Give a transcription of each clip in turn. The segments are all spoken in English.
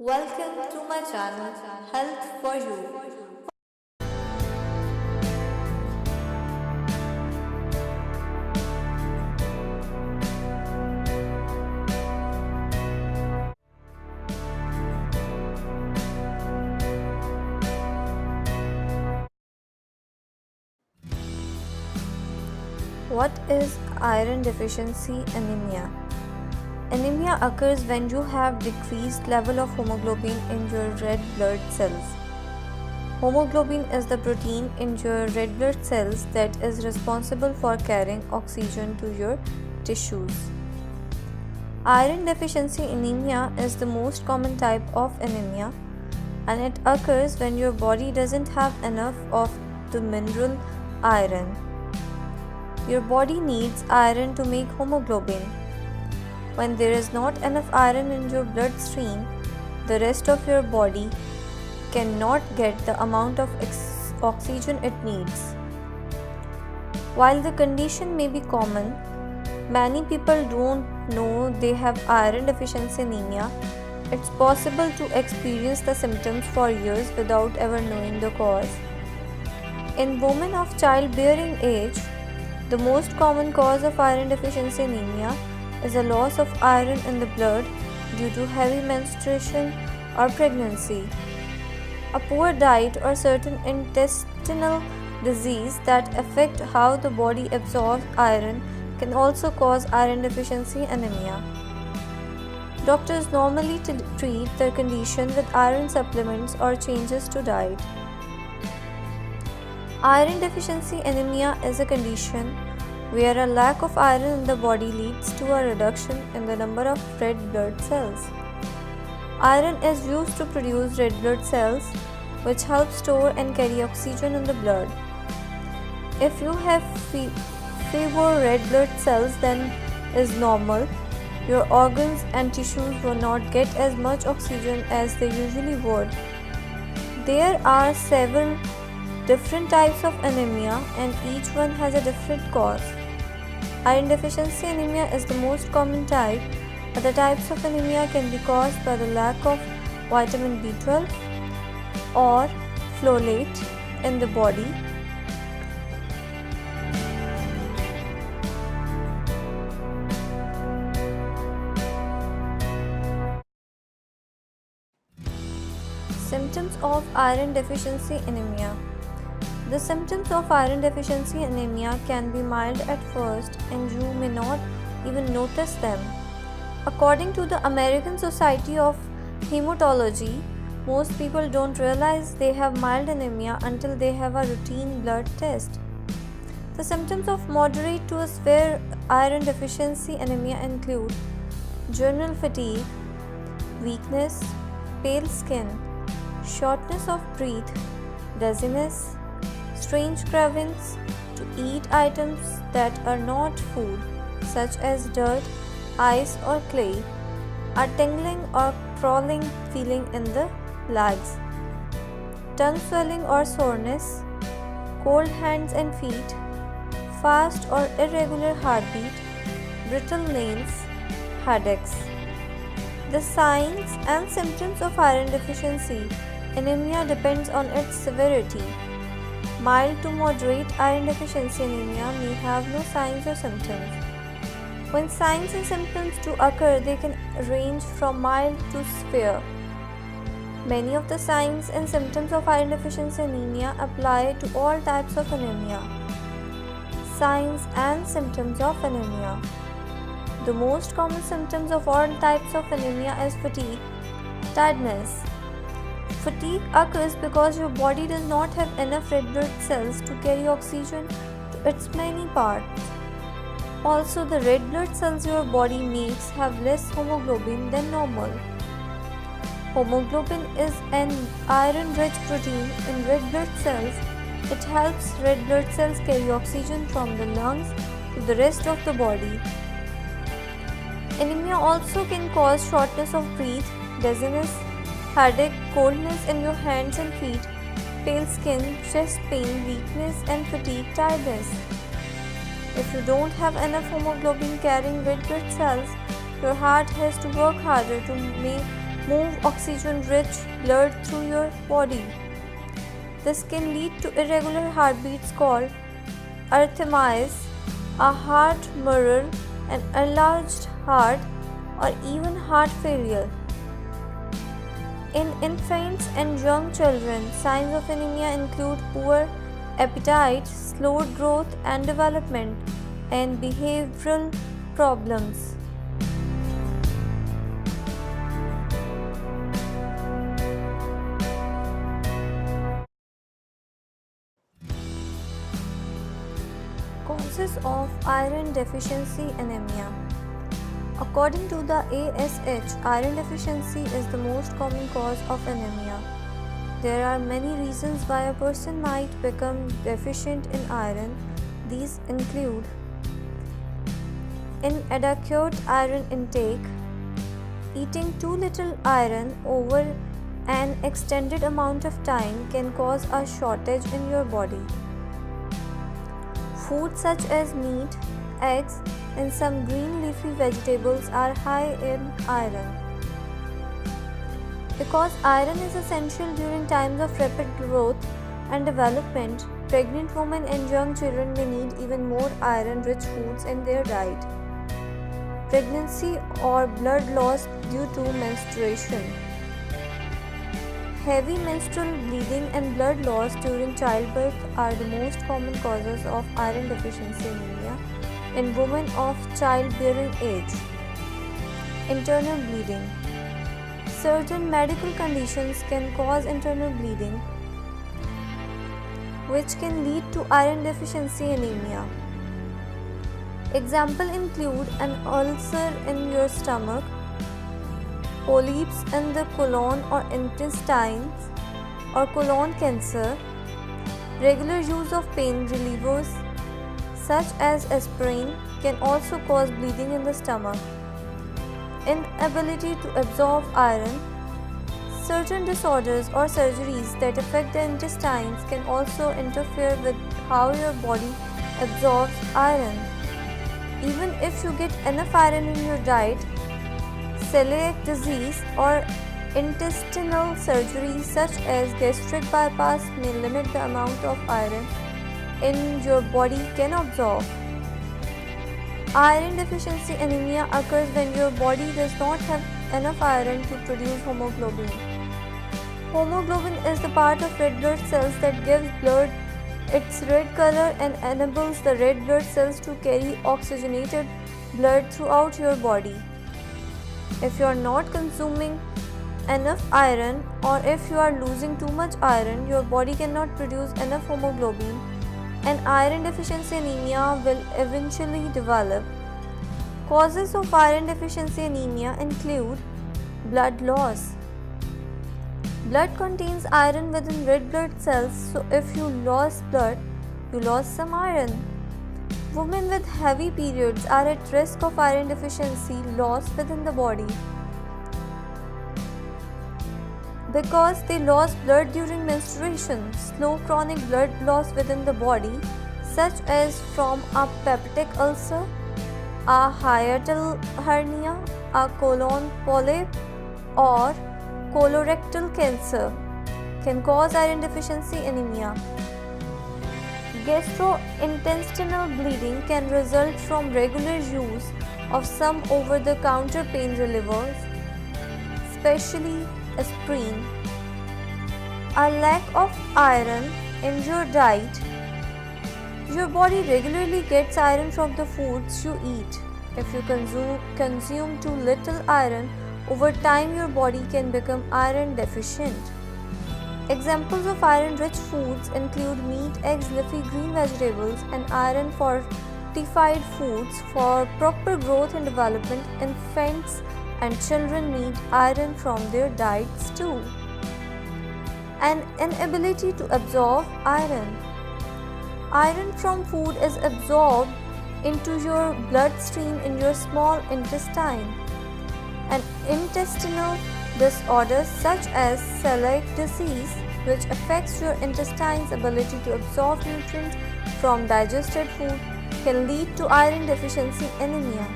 Welcome to my channel Health for You. What is iron deficiency anemia? Anemia occurs when you have decreased level of hemoglobin in your red blood cells. Hemoglobin is the protein in your red blood cells that is responsible for carrying oxygen to your tissues. Iron deficiency anemia is the most common type of anemia, and it occurs when your body doesn't have enough of the mineral iron. Your body needs iron to make hemoglobin. When there is not enough iron in your bloodstream, the rest of your body cannot get the amount of oxygen it needs. While the condition may be common, many people don't know they have iron deficiency anemia. It's possible to experience the symptoms for years without ever knowing the cause. In women of childbearing age, the most common cause of iron deficiency anemia is a loss of iron in the blood due to heavy menstruation or pregnancy. A poor diet or certain intestinal disease that affect how the body absorbs iron can also cause iron deficiency anemia. Doctors normally treat the condition with iron supplements or changes to diet. Iron deficiency anemia is a condition where a lack of iron in the body leads to a reduction in the number of red blood cells. Iron is used to produce red blood cells, which help store and carry oxygen in the blood. If you have fewer red blood cells than is normal, your organs and tissues will not get as much oxygen as they usually would. There are several different types of anemia, and each one has a different cause. Iron deficiency anemia is the most common type. Other types of anemia can be caused by the lack of vitamin B12 or folate in the body. Symptoms of iron deficiency anemia. The symptoms of iron deficiency anemia can be mild at first, and you may not even notice them. According to the American Society of Hematology, most people don't realize they have mild anemia until they have a routine blood test. The symptoms of moderate to severe iron deficiency anemia include general fatigue, weakness, pale skin, shortness of breath, dizziness, strange cravings to eat items that are not food, such as dirt, ice, or clay, a tingling or crawling feeling in the legs, tongue swelling or soreness, cold hands and feet, fast or irregular heartbeat, brittle nails, headaches. The signs and symptoms of iron deficiency anemia depends on its severity. Mild to moderate iron deficiency anemia may have no signs or symptoms. When signs and symptoms do occur, they can range from mild to severe. Many of the signs and symptoms of iron deficiency anemia apply to all types of anemia. Signs and symptoms of anemia. The most common symptoms of all types of anemia is fatigue, tiredness. Fatigue occurs because your body does not have enough red blood cells to carry oxygen to its many parts. Also, the red blood cells your body makes have less hemoglobin than normal. Hemoglobin is an iron-rich protein in red blood cells. It helps red blood cells carry oxygen from the lungs to the rest of the body. Anemia also can cause shortness of breath, dizziness, headache, coldness in your hands and feet, pale skin, chest pain, weakness, and fatigue, tiredness. If you don't have enough hemoglobin carrying red blood cells, your heart has to work harder to make move oxygen-rich blood through your body. This can lead to irregular heartbeats called arrhythmias, a heart murmur, an enlarged heart, or even heart failure. In infants and young children, signs of anemia include poor appetite, slowed growth and development, and behavioral problems. Causes of iron deficiency anemia. According to the ASH, iron deficiency is the most common cause of anemia. There are many reasons why a person might become deficient in iron. These include inadequate iron intake, eating too little iron over an extended amount of time can cause a shortage in your body. Foods such as meat, eggs, and some green leafy vegetables are high in iron. Because iron is essential during times of rapid growth and development, pregnant women and young children may need even more iron-rich foods in their diet. Pregnancy or blood loss due to menstruation. Heavy menstrual bleeding and blood loss during childbirth are the most common causes of iron deficiency anemia in women of childbearing age. Internal bleeding. Certain medical conditions can cause internal bleeding, which can lead to iron deficiency anemia. Examples include an ulcer in your stomach, polyps in the colon or intestines, or colon cancer. Regular use of pain relievers such as aspirin can also cause bleeding in the stomach. Inability to absorb iron. Certain disorders or surgeries that affect the intestines can also interfere with how your body absorbs iron. Even if you get enough iron in your diet, celiac disease or intestinal surgery such as gastric bypass may limit the amount of iron in your body can absorb. Iron deficiency anemia occurs when your body does not have enough iron to produce hemoglobin. Hemoglobin is the part of red blood cells that gives blood its red color and enables the red blood cells to carry oxygenated blood throughout your body. If you are not consuming enough iron, or if you are losing too much iron, your body cannot produce enough hemoglobin and iron deficiency anemia will eventually develop. Causes of iron deficiency anemia include blood loss. Blood contains iron within red blood cells, so if you lose blood, you lose some iron. Women with heavy periods are at risk of iron deficiency loss within the body because they lost blood during menstruation. Slow chronic blood loss within the body, such as from a peptic ulcer, a hiatal hernia, a colon polyp, or colorectal cancer, can cause iron deficiency anemia. Gastrointestinal bleeding can result from regular use of some over-the-counter pain relievers, especially aspirin. A lack of iron in your diet. Your body regularly gets iron from the foods you eat. If you consume too little iron, over time your body can become iron deficient. Examples of iron-rich foods include meat, eggs, leafy green vegetables, and iron-fortified foods. For proper growth and development, infants and children need iron from their diets too. An inability to absorb iron. Iron from food is absorbed into your bloodstream in your small intestine. An intestinal disorders such as celiac disease, which affects your intestine's ability to absorb nutrients from digested food, can lead to iron deficiency anemia.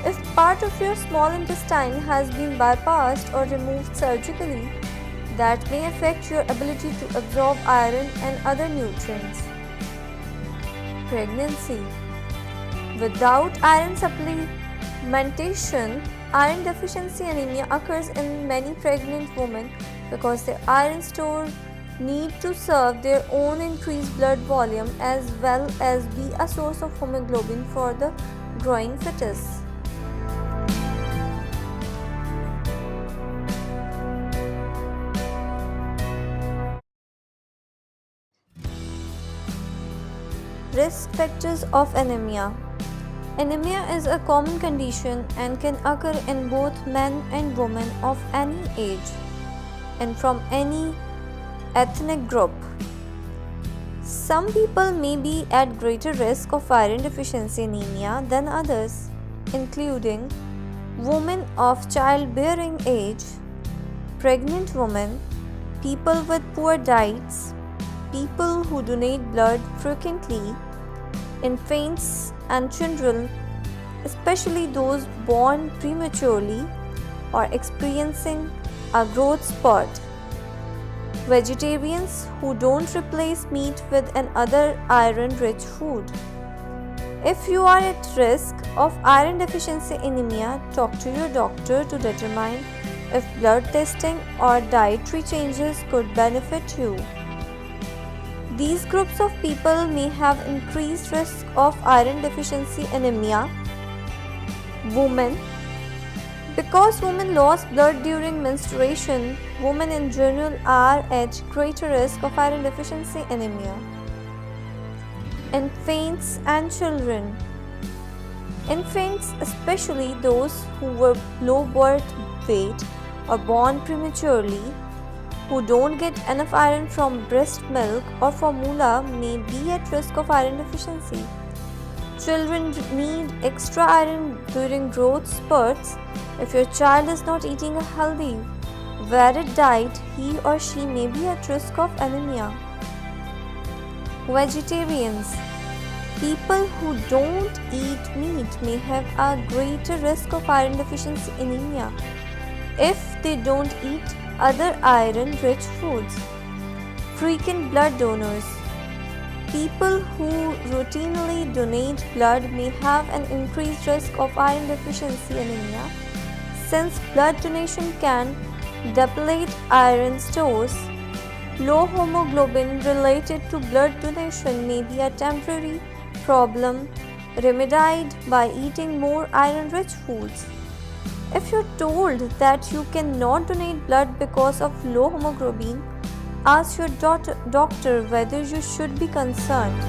If part of your small intestine has been bypassed or removed surgically, that may affect your ability to absorb iron and other nutrients. Pregnancy. Without iron supplementation, iron deficiency anemia occurs in many pregnant women because their iron store need to serve their own increased blood volume as well as be a source of hemoglobin for the growing fetus. Risk factors of anemia. Anemia is a common condition and can occur in both men and women of any age and from any ethnic group. Some people may be at greater risk of iron deficiency anemia than others, including women of childbearing age, pregnant women, people with poor diets, people who donate blood frequently, infants and children, especially those born prematurely or experiencing a growth spurt, vegetarians who don't replace meat with another iron-rich food. If you are at risk of iron deficiency anemia, talk to your doctor to determine if blood testing or dietary changes could benefit you. These groups of people may have increased risk of iron deficiency anemia. Women. Because women lost blood during menstruation, women in general are at greater risk of iron deficiency anemia. Infants and children. Infants, especially those who were low birth weight or born prematurely, who don't get enough iron from breast milk or formula, may be at risk of iron deficiency. Children need extra iron during growth spurts. If your child is not eating a healthy, varied diet, he or she may be at risk of anemia. Vegetarians. People who don't eat meat may have a greater risk of iron deficiency anemia if they don't eat other iron-rich foods. Frequent blood donors. People who routinely donate blood may have an increased risk of iron deficiency anemia, since blood donation can deplete iron stores. Low hemoglobin related to blood donation may be a temporary problem remedied by eating more iron-rich foods. If you're told that you cannot donate blood because of low hemoglobin, ask your doctor whether you should be concerned.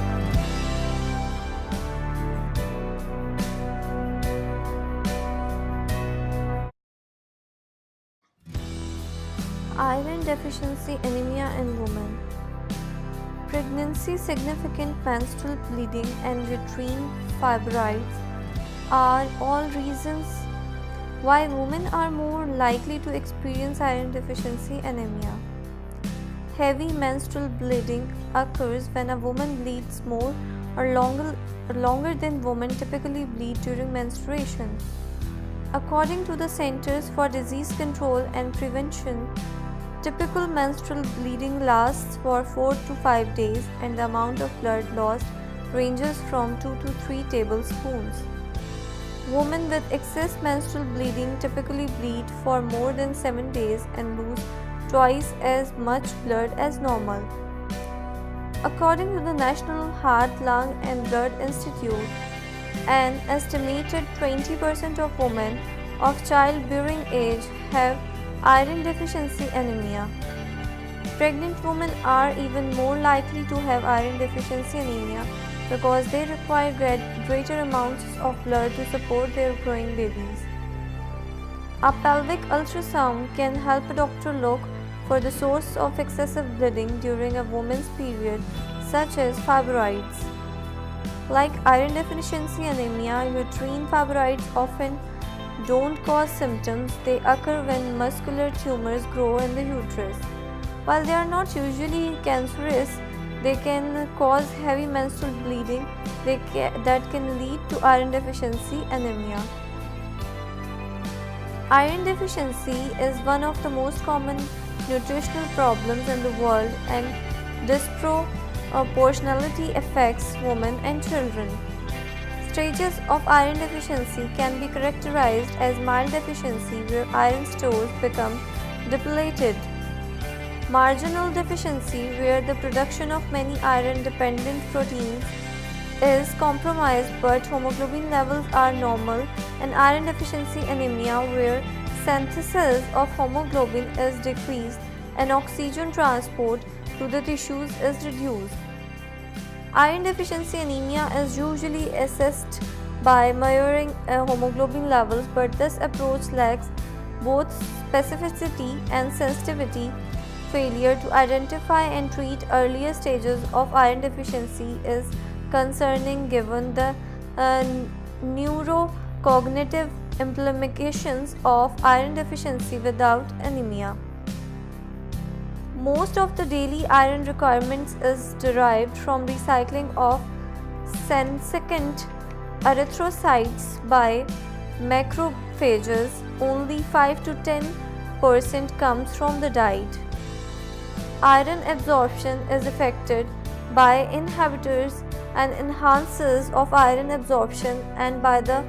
Iron deficiency anemia in women. Pregnancy, significant menstrual bleeding, and uterine fibroids are all reasons why women are more likely to experience iron deficiency anemia. Heavy menstrual bleeding occurs when a woman bleeds more or longer than women typically bleed during menstruation. According to the Centers for Disease Control and Prevention, typical menstrual bleeding lasts for 4 to 5 days and the amount of blood lost ranges from 2 to 3 tablespoons. Women with excess menstrual bleeding typically bleed for more than 7 days and lose twice as much blood as normal. According to the National Heart, Lung and Blood Institute, an estimated 20% of women of childbearing age have iron deficiency anemia. Pregnant women are even more likely to have iron deficiency anemia because they require greater amounts of blood to support their growing babies. A pelvic ultrasound can help a doctor look for the source of excessive bleeding during a woman's period, such as fibroids. Like iron deficiency anemia, uterine fibroids often don't cause symptoms. They occur when muscular tumors grow in the uterus. While they are not usually cancerous, they can cause heavy menstrual bleeding that can lead to iron deficiency anemia. Iron deficiency is one of the most common nutritional problems in the world, and disproportionality affects women and children. Stages of iron deficiency can be characterized as mild deficiency, where iron stores become depleted, marginal deficiency, where the production of many iron dependent proteins is compromised but hemoglobin levels are normal, and iron deficiency anemia, where synthesis of hemoglobin is decreased and oxygen transport to the tissues is reduced. Iron deficiency anemia is usually assessed by measuring hemoglobin levels, but this approach lacks both specificity and sensitivity. Failure to identify and treat earlier stages of iron deficiency is concerning given the neurocognitive implications of iron deficiency without anemia. Most of the daily iron requirements is derived from recycling of senescent erythrocytes by macrophages. Only 5 to 10% comes from the diet. Iron absorption is affected by inhibitors and enhancers of iron absorption and by the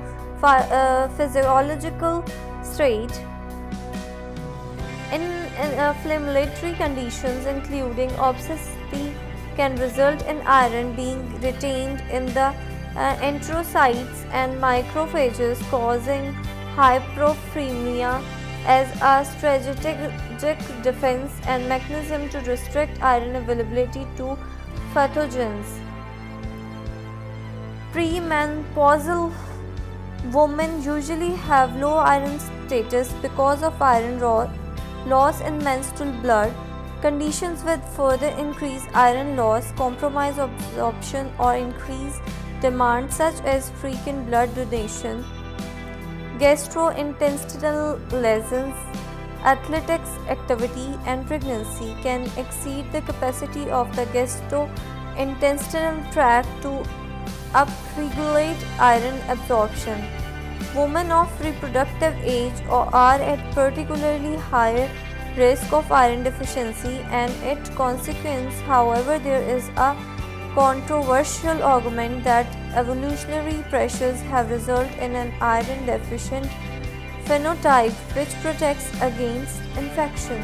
physiological state. Inflammatory conditions including obesity can result in iron being retained in the enterocytes and macrophages, causing hyperemia as a strategic defense and mechanism to restrict iron availability to pathogens. Premenopausal women usually have low iron status because of iron loss in menstrual blood. Conditions with further increased iron loss, compromise absorption, or increased demand, such as frequent blood donation, gastrointestinal lesions, athletics activity, and pregnancy, can exceed the capacity of the gastrointestinal tract to upregulate iron absorption. Women of reproductive age are at particularly higher risk of iron deficiency, and its consequence. However, there is a controversial argument that evolutionary pressures have resulted in an iron deficient phenotype which protects against infection.